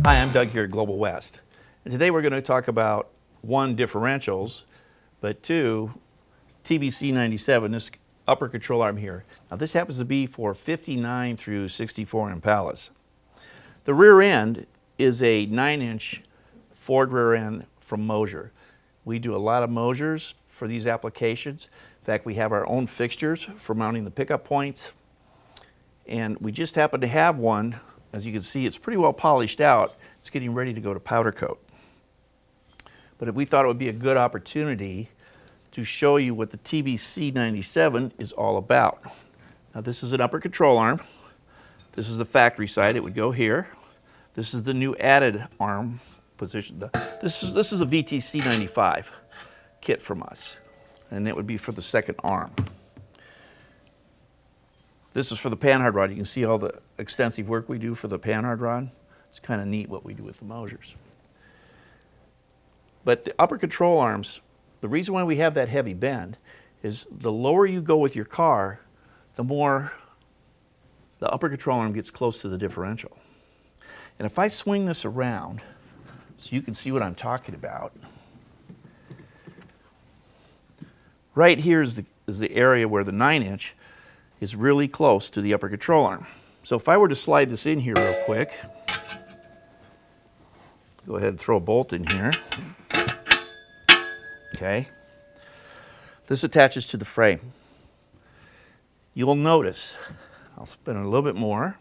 Hi, I'm Doug here at Global West. And today we're going to talk about one, differentials, but two, TBC 97, this upper control arm here. Now this happens to be for 59 through 64 Impalas. The rear end is a 9-inch Ford rear end from MOSER. We do a lot of MOSERs for these applications. In fact, we have our own fixtures for mounting the pickup points. And we just happen to have one. As you can see, it's pretty well polished out. It's getting ready to go to powder coat. But we thought it would be a good opportunity to show you what the TBC 97 is all about. Now this is an upper control arm. This is the factory side. It would go here. This is the new added arm position. This is a VTC 95 kit from us. And it would be for the second arm. This is for the panhard rod. You can see all the extensive work we do for the panhard rod. It's kind of neat what we do with the MOSERs. But the upper control arms, the reason why we have that heavy bend is the lower you go with your car, the more the upper control arm gets close to the differential. And if I swing this around so you can see what I'm talking about, right here is the area where the 9-inch is really close to the upper control arm. So if I were to slide this in here real quick, go ahead and throw a bolt in here. Okay. This attaches to the frame. You'll notice, I'll spin it a little bit more.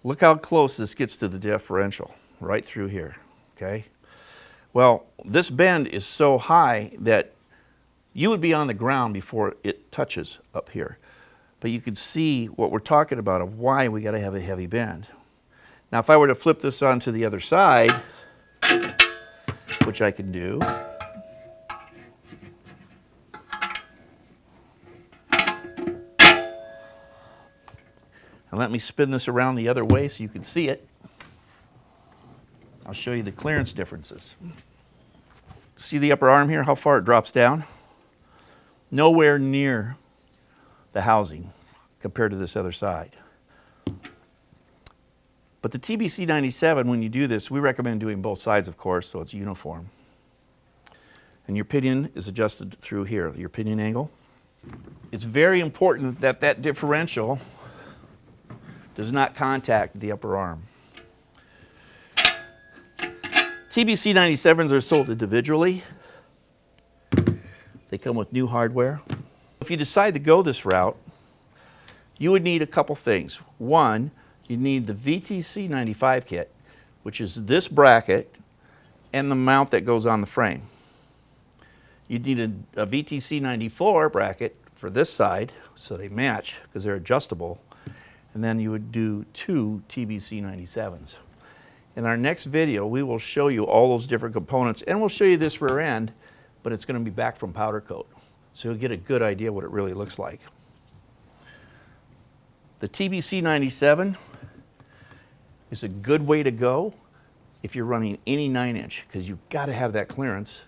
Look how close this gets to the differential, right through here, okay? Well, this bend is so high that you would be on the ground before it touches up here. But you can see what we're talking about of why we got to have a heavy bend. Now if I were to flip this onto the other side, which I can do, and let me spin this around the other way so you can see it. I'll show you the clearance differences. See the upper arm here, how far it drops down? Nowhere near the housing compared to this other side. But the TBC 97, when you do this, we recommend doing both sides, of course, so it's uniform. And your pinion is adjusted through here, your pinion angle. It's very important that that differential does not contact the upper arm. TBC 97s are sold individually. They come with new hardware. If you decide to go this route, you would need a couple things. One, you need the VTC 95 kit, which is this bracket and the mount that goes on the frame. You'd need a VTC 94 bracket for this side, so they match because they're adjustable. And then you would do two TBC 97s. In our next video, we will show you all those different components, and we'll show you this rear end, but it's going to be back from powder coat. So you'll get a good idea what it really looks like. The TBC 97 is a good way to go if you're running any 9-inch, because you've got to have that clearance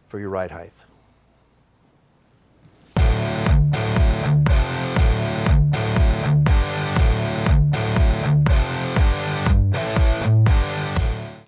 for your ride height.